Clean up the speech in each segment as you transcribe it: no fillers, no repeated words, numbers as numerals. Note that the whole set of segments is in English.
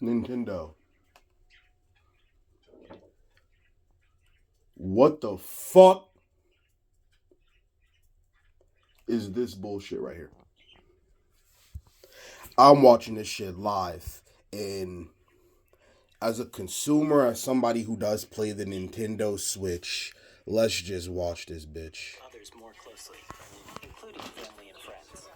Nintendo. What the fuck is this bullshit right here? I'm watching this shit live, and as a consumer, as somebody who does play the Nintendo Switch, let's just watch this bitch. Others more closely, including family and friends.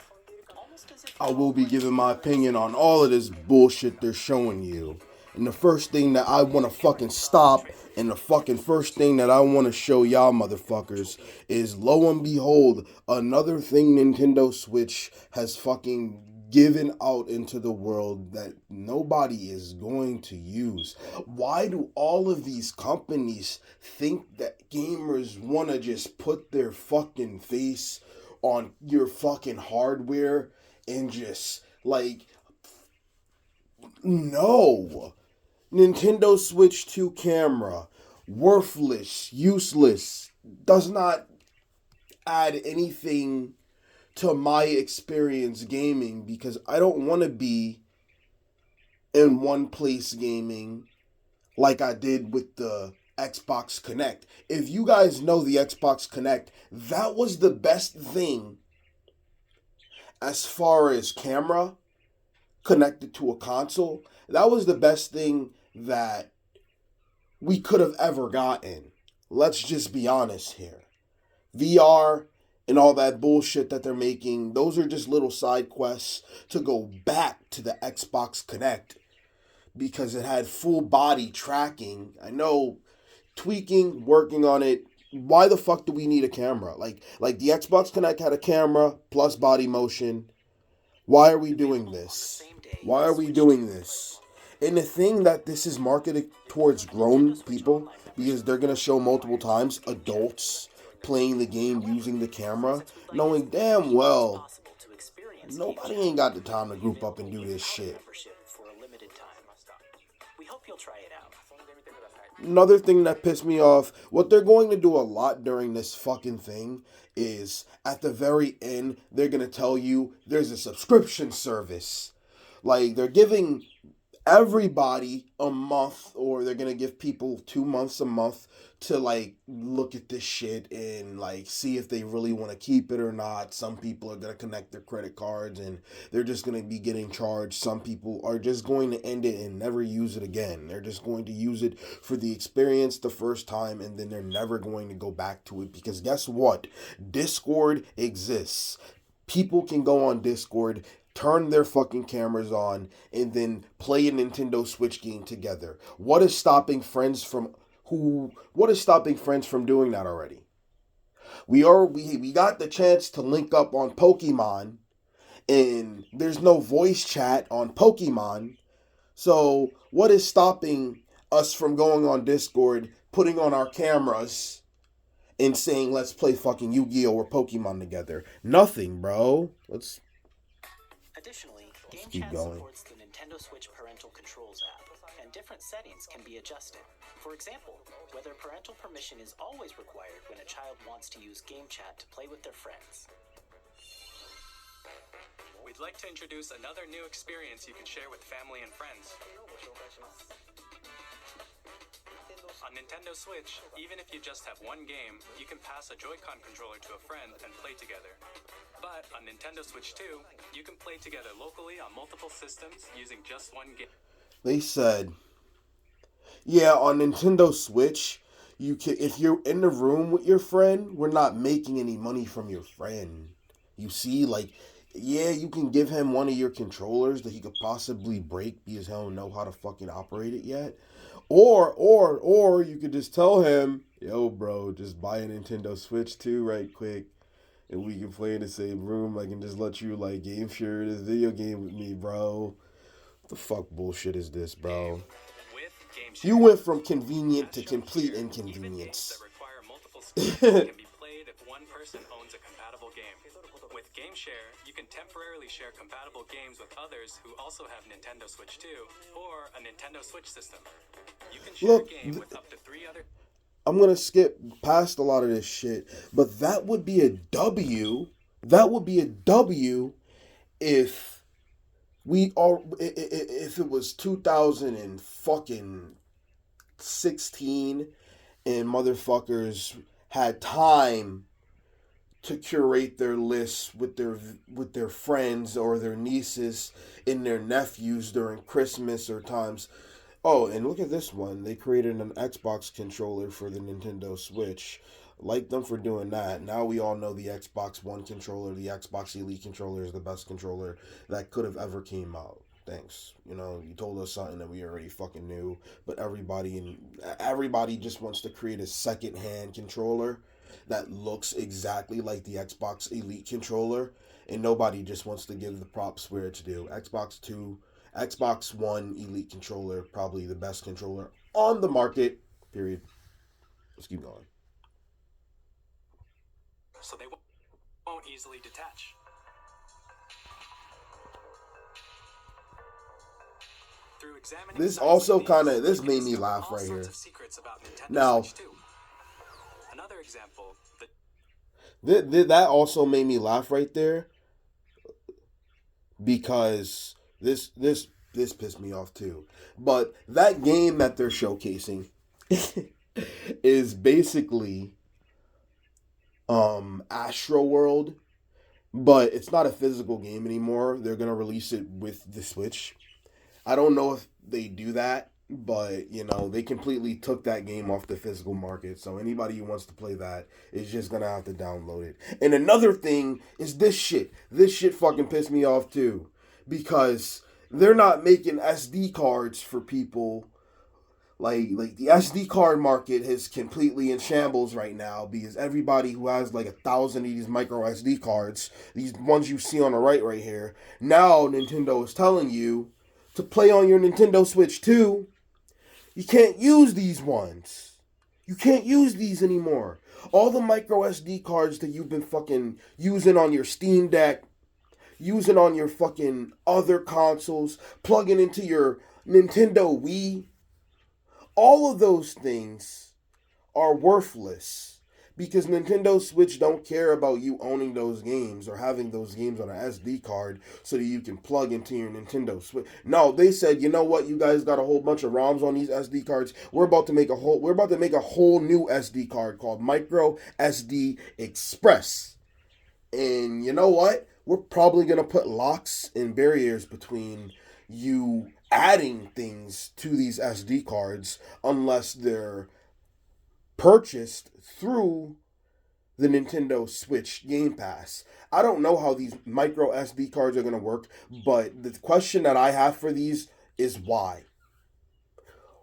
I will be giving my opinion on all of this bullshit they're showing you. And the first thing that I want to fucking stop, and the fucking first thing that I want to show y'all motherfuckers is, lo and behold, another thing Nintendo Switch has fucking given out into the world that nobody is going to use. Why do all of these companies think that gamers want to just put their fucking face on your fucking hardware and just, like, no. Nintendo Switch 2 camera, worthless, useless, does not add anything to my experience gaming, because I don't want to be in one place gaming like I did with the Xbox Connect. If you guys know the Xbox Connect, that was the best thing as far as camera connected to a console. That was the best thing that we could have ever gotten. Let's just be honest here. VR and all that bullshit that they're making, those are just little side quests to go back to the Xbox Connect, because it had full body tracking. I know, tweaking, working on it. Why the fuck do we need a camera? Like the Xbox Connect had a camera plus body motion. Why are we doing this? Why are we doing this? And the thing that this is marketed towards grown people, because they're going to show multiple times adults playing the game using the camera, knowing damn well nobody ain't got the time to group up and do this shit. Another thing that pissed me off, what they're going to do a lot during this fucking thing is, at the very end, they're going to tell you there's a subscription service. Like, they're giving everybody a month, or they're going to give people 2 months, a month, to, like, look at this shit and, like, see if they really want to keep it or not. Some people are going to connect their credit cards and they're just going to be getting charged. Some people are just going to end it and never use it again. They're just going to use it for the experience the first time, and then they're never going to go back to it, because guess what? Discord exists. People can go on Discord, turn their fucking cameras on, and then play a Nintendo Switch game together. What is stopping friends from doing that already? We got the chance to link up on Pokemon, and there's no voice chat on Pokemon. So what is stopping us from going on Discord, putting on our cameras, and saying let's play fucking Yu-Gi-Oh or Pokemon together? Nothing, bro. Additionally, Let's Game keep Chat going. supports the Nintendo Switch Parental Controls app, and different settings can be adjusted. For example, whether parental permission is always required when a child wants to use Game Chat to play with their friends. We'd like to introduce another new experience you can share with family and friends. On Nintendo Switch, even if you just have one game, you can pass a Joy-Con controller to a friend and play together. But on Nintendo Switch 2, you can play together locally on multiple systems using just one game. They said, yeah, on Nintendo Switch, you can, if you're in the room with your friend, we're not making any money from your friend. You see, like, yeah, you can give him one of your controllers that he could possibly break because he don't know how to fucking operate it yet. Or you could just tell him, yo, bro, just buy a Nintendo Switch 2 right quick, and we can play in the same room. I can just let you, like, game share this video game with me, bro. What the fuck bullshit is this, bro? You went from convenient to complete inconvenience. Can be played if one person owns a compatible game. With Game Share, you can temporarily share compatible games with others who also have Nintendo Switch 2 or a Nintendo Switch system. You can share a game with up to 3 other... I'm going to skip past a lot of this shit, but that would be a W. That would be a W if we all if it was 2016 and motherfuckers had time to curate their lists with their friends or their nieces and their nephews during Christmas or times. Oh, and look at this one. They created an Xbox controller for the Nintendo Switch. Like them for doing that. Now we all know the Xbox One controller, the Xbox Elite controller is the best controller that could have ever came out. Thanks. You know, you told us something that we already fucking knew, but everybody just wants to create a second-hand controller that looks exactly like the Xbox Elite controller, and nobody just wants to give the props where it's due. Xbox One Elite controller, probably the best controller on the market. Period. Let's keep going. So they won't easily detach. Through examining This sites also like these, kind of this you can made me discover laugh all right sorts here. of secrets about Nintendo Now, Switch 2. Another example, the that also made me laugh right there because this pissed me off too. But that game that they're showcasing is basically Astro World, but it's not a physical game anymore. They're gonna release it with the Switch. I don't know if they do that, but you know they completely took that game off the physical market. So anybody who wants to play that is just gonna have to download it. And another thing is this shit. This shit fucking pissed me off too, because they're not making SD cards for people. Like the SD card market is completely in shambles right now because everybody who has like 1,000 of these micro SD cards, these ones you see on the right here, now Nintendo is telling you to play on your Nintendo Switch 2, you can't use these ones. You can't use these anymore. All the micro SD cards that you've been fucking using on your Steam Deck, using on your fucking other consoles, plugging into your Nintendo Wii, all of those things are worthless because Nintendo Switch don't care about you owning those games or having those games on an SD card so that you can plug into your Nintendo Switch. No, they said, you know what, you guys got a whole bunch of ROMs on these SD cards. We're about to make a whole new SD card called Micro SD Express. And you know what? We're probably gonna put locks and barriers between you adding things to these SD cards unless they're purchased through the Nintendo Switch Game Pass. I don't know how these micro SD cards are going to work, but the question that I have for these is why?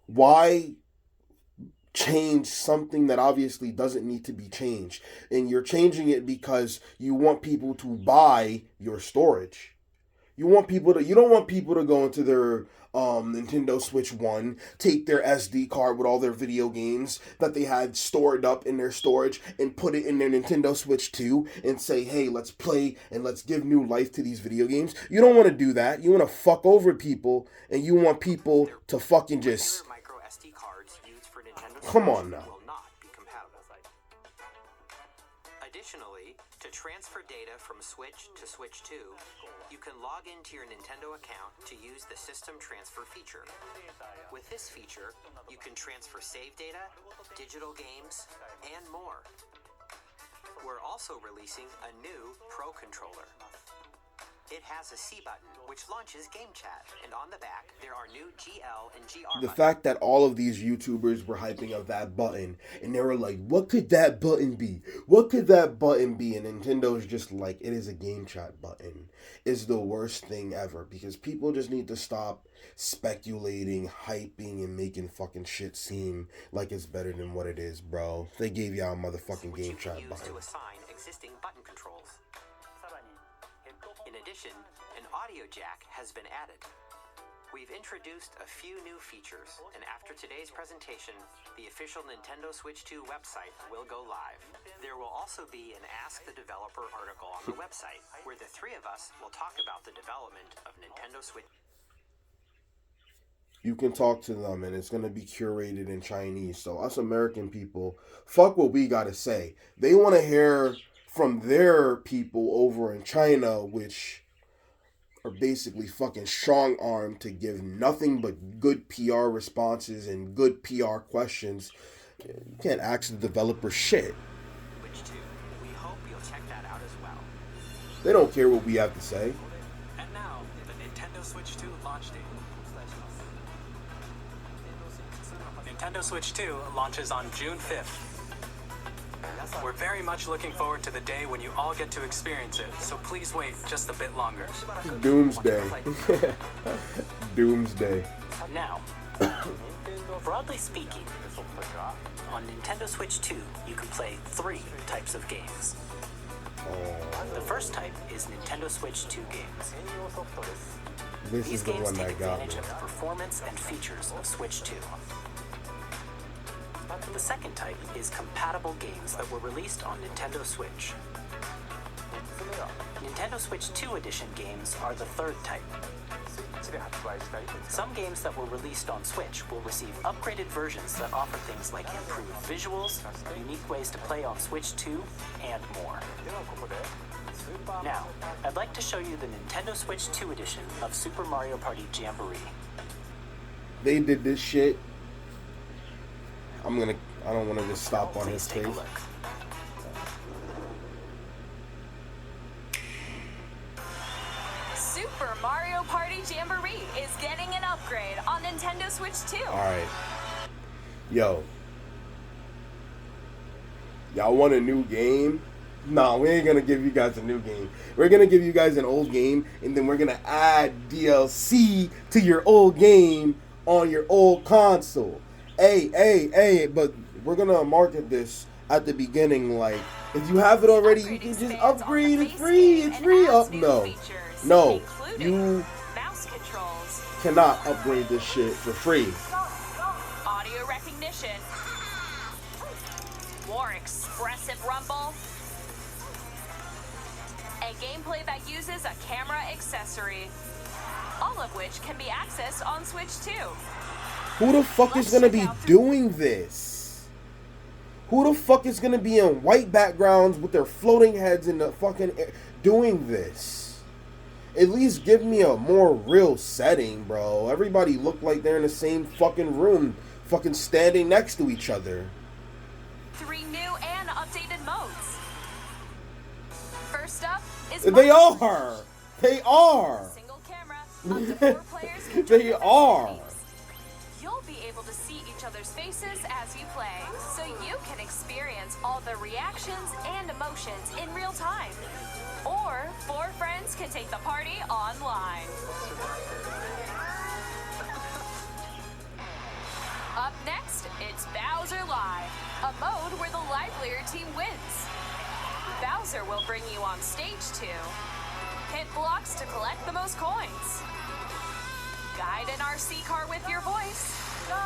Why change something that obviously doesn't need to be changed? And you're changing it because you want people to buy your storage. You don't want people to go into their Nintendo Switch 1, take their SD card with all their video games that they had stored up in their storage and put it in their Nintendo Switch 2 and say, hey, let's play and let's give new life to these video games. You don't want to do that. You want to fuck over people and you want people to fucking just... Micro SD cards used for Nintendo Come on now. will not be compatible. Additionally, to transfer data from Switch to Switch 2, you can log into your Nintendo account to use the System Transfer feature. With this feature, you can transfer save data, digital games, and more. We're also releasing a new Pro Controller. It has a C button, which launches Game Chat, and on the back, there are new GL and GR The buttons. fact that all of these YouTubers were hyping up that button, and they were like, what could that button be? What could that button be? And Nintendo's just like, it is a game chat button, is the worst thing ever, because people just need to stop speculating, hyping, and making fucking shit seem like it's better than what it is, bro. They gave y'all a motherfucking which game you can chat use button. to assign existing button controls. In addition, an audio jack has been added. We've introduced a few new features, and after today's presentation, the official Nintendo Switch 2 website will go live. There will also be an Ask the Developer article on the website, where the three of us will talk about the development of Nintendo Switch. You can talk to them and it's going to be curated in Chinese. So us American people, fuck what we got to say. They want to hear from their people over in China, which are basically fucking strong-armed to give nothing but good PR responses and good PR questions. You can't ask the developer shit. Switch 2. We hope you'll check that out as well. They don't care what we have to say. And now, the Nintendo Switch 2 launch date. Nintendo Switch 2 launches on June 5th. We're very much looking forward to the day when you all get to experience it, so please wait just a bit longer. Doomsday. Doomsday. Now, broadly speaking, on Nintendo Switch 2, you can play 3 types of games. The first type is Nintendo Switch 2 games. This These is the games one take that got me. advantage of the performance and features of Switch 2. The second type is compatible games that were released on Nintendo Switch. Nintendo Switch 2 Edition games are the third type. Some games that were released on Switch will receive upgraded versions that offer things like improved visuals, unique ways to play on Switch 2, and more. Now, I'd like to show you the Nintendo Switch 2 Edition of Super Mario Party Jamboree. They did this shit. I don't want to just stop on his Please take a face. look. Super Mario Party Jamboree is getting an upgrade on Nintendo Switch 2. Alright. Yo. Y'all want a new game? Nah, we ain't gonna give you guys a new game. We're gonna give you guys an old game, and then we're gonna add DLC to your old game on your old console. Hey, but we're gonna market this at the beginning like, if you have it already, you can just upgrade. It's free. It's free. Oh, no, you Mouse controls, cannot upgrade this shit for free. audio recognition, more expressive rumble, and gameplay that uses a camera accessory, all of which can be accessed on Switch 2. Who the fuck is gonna be doing this? Who the fuck is gonna be in white backgrounds with their floating heads in the fucking air doing this? At least give me a more real setting, bro. Everybody look like they're in the same fucking room, fucking standing next to each other. 3 new and updated modes. First up is They are. They are. single camera. Up to 4 players can They join are. games. You'll be able to see each other's faces as you play, so you can experience all the reactions and emotions in real time. Or 4 friends can take the party online. Up next, it's Bowser Live, a mode where the livelier team wins. Bowser will bring you on stage to hit blocks to collect the most coins, guide an RC car with your voice, go,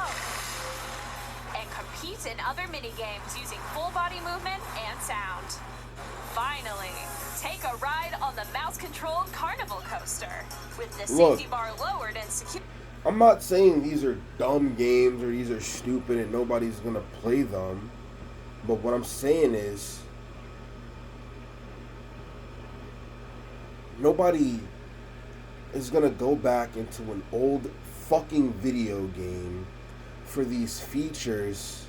and compete in other mini-games using full body movement and sound. Finally, take a ride on the mouse-controlled carnival coaster with the Look. safety bar lowered and secure. I'm not saying these are dumb games or these are stupid and nobody's gonna play them. But what I'm saying is, nobody is gonna go back into an old fucking video game for these features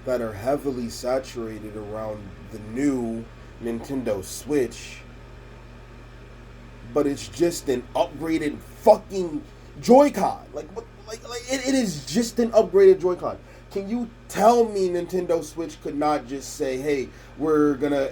that are heavily saturated around the new Nintendo Switch. But it's just an upgraded fucking Joy-Con. It is just an upgraded Joy-Con. Can you tell me Nintendo Switch could not just say, hey, we're gonna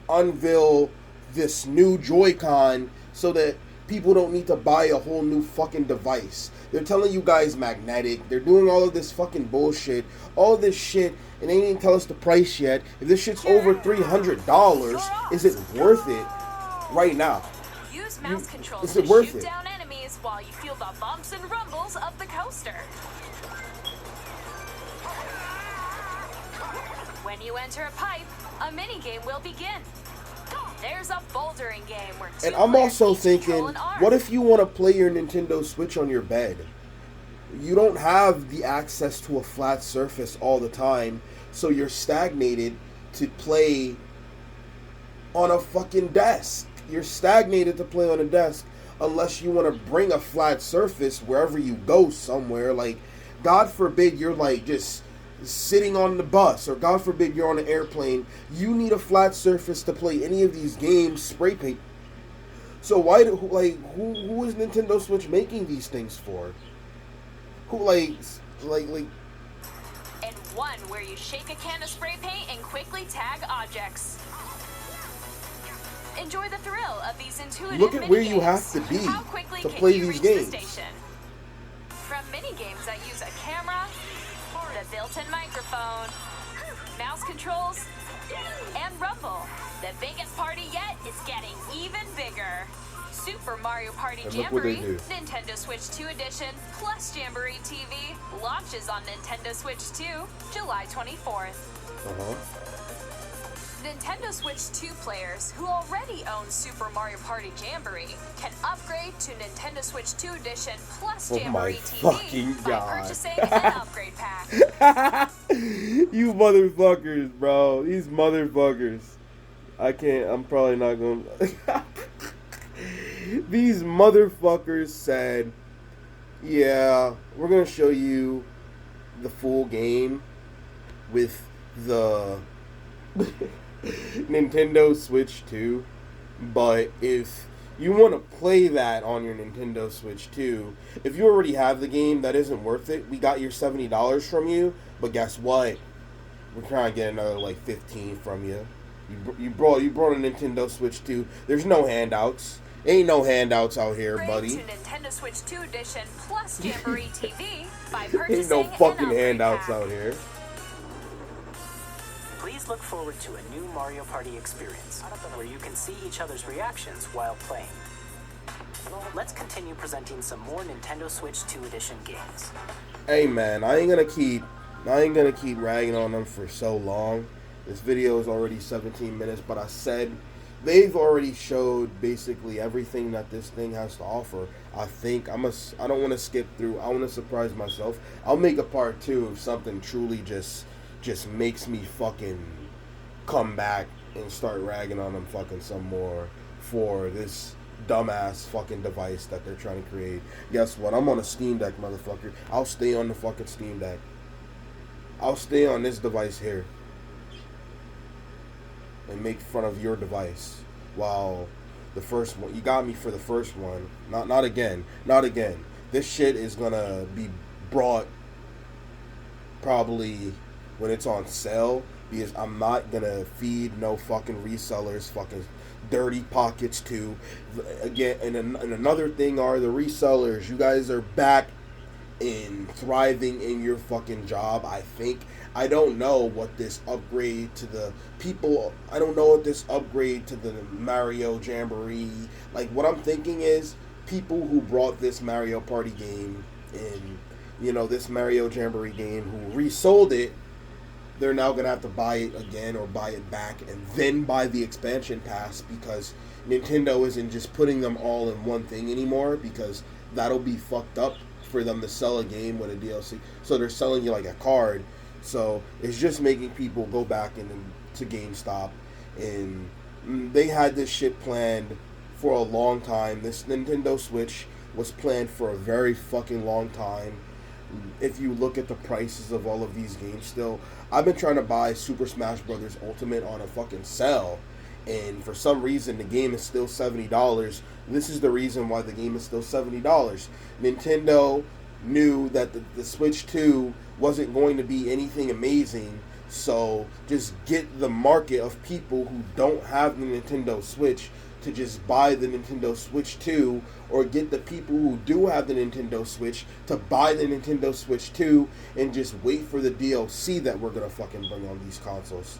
unveil this new Joy-Con so that people don't need to buy a whole new fucking device? They're telling you guys magnetic. They're doing all of this fucking bullshit. All this shit, and they didn't tell us the price yet. If this shit's over $300, is it worth it right now? Use mouse controls is to it worth shoot it? down enemies while you feel the bumps and rumbles of the coaster. When you enter a pipe, a mini-game will begin. There's a bouldering game where 2 And I'm players also each control thinking, an arm. what if you want to play your Nintendo Switch on your bed? You don't have the access to a flat surface all the time, so you're stagnated to play on a fucking desk. You're stagnated to play on a desk. unless you want to bring a flat surface wherever you go somewhere. Like, God forbid you're like just sitting on the bus, or God forbid you're on an airplane. You need a flat surface to play any of these games spray paint. So why do who is Nintendo Switch making these things for? Who like And one where you shake a can of spray paint and quickly tag objects. Enjoy the thrill of these intuitive look at where you mini-games. have to be How quickly to can play you these reach games. the station? From mini games that use a camera, the built-in microphone, mouse controls, and rumble, the biggest party yet is getting even bigger. Super Mario Party And look what they Jamboree, do. Nintendo Switch 2 Edition, plus Jamboree TV, launches on Nintendo Switch 2, July 24th. Nintendo Switch 2 players who already own Super Mario Party Jamboree can upgrade to Nintendo Switch 2 Edition plus Oh my Jamboree TV fucking by God. purchasing an upgrade pack. You motherfuckers, bro. These motherfuckers. I can't. I'm probably not going to. These motherfuckers said, yeah, we're going to show you the full game with the Nintendo Switch 2. But if you want to play that on your Nintendo Switch 2, if you already have the game, that isn't worth it. We got your $70 from you, but guess what? We're trying to get another like 15 from you. You brought a Nintendo Switch 2. There's no handouts. Ain't no handouts out here, buddy. To Nintendo Switch 2 Edition plus Jamboree TV by purchasing Ain't no an fucking upgrade handouts pack. out here. Please look forward to a new Mario Party experience, where you can see each other's reactions while playing. Let's continue presenting some more Nintendo Switch 2 Edition games. Hey man, I ain't gonna keep ragging on them for so long. This video is already 17 minutes, but I said they've already showed basically everything that this thing has to offer. I think I don't want to skip through. I want to surprise myself. I'll make a part 2 if something truly just makes me fucking come back and start ragging on them fucking some more for this dumbass fucking device that they're trying to create. Guess what? I'm on a Steam Deck, motherfucker. I'll stay on the fucking Steam Deck. I'll stay on this device here and make fun of your device while the first one, you got me for the first one. Not again. This shit is gonna be brought probably when it's on sale, because I'm not gonna feed no fucking resellers fucking dirty pockets too. Again, and another thing are the resellers. You guys are back in thriving in your fucking job, I think. I don't know what this upgrade to the people, I don't know what this upgrade to the Mario Jamboree, like what I'm thinking is people who brought this Mario Party game and, you know, this Mario Jamboree game, who resold it, they're now going to have to buy it again or buy it back and then buy the expansion pass, because Nintendo isn't just putting them all in one thing anymore, because that'll be fucked up for them to sell a game with a DLC. So they're selling you like a card. So it's just making people go back to GameStop, and they had this shit planned for a long time. This Nintendo Switch was planned for a very fucking long time. If you look at the prices of all of these games still, I've been trying to buy Super Smash Bros. Ultimate on a fucking sale, and for some reason the game is still $70. This is the reason why the game is still $70. Nintendo knew that the Switch 2 wasn't going to be anything amazing, so just get the market of people who don't have the Nintendo Switch to just buy the Nintendo Switch 2, or get the people who do have the Nintendo Switch to buy the Nintendo Switch 2 and just wait for the DLC that we're gonna fucking bring on these consoles.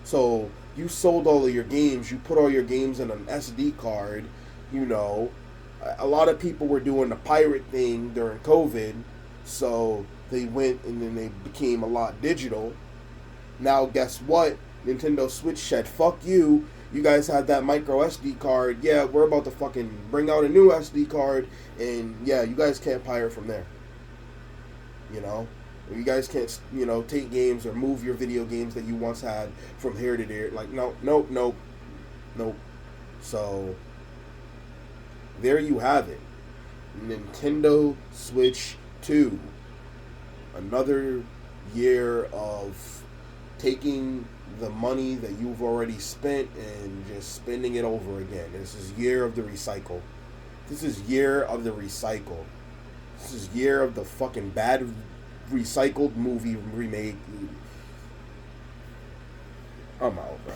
So you sold all of your games, you put all your games in an SD card, you know. A lot of people were doing the pirate thing during COVID, so they went and then they became a lot digital. Now guess what? Nintendo Switch said, fuck you. You guys had that micro SD card. Yeah, we're about to fucking bring out a new SD card, and yeah, you guys can't pirate from there. You know? You guys can't, you know, take games or move your video games that you once had from here to there. Like, nope. So there you have it. Nintendo Switch 2. Another year of taking the money that you've already spent and just spending it over again. This is year of the recycle. This is year of the recycle. This is year of the fucking bad recycled movie remake. I'm out, bro.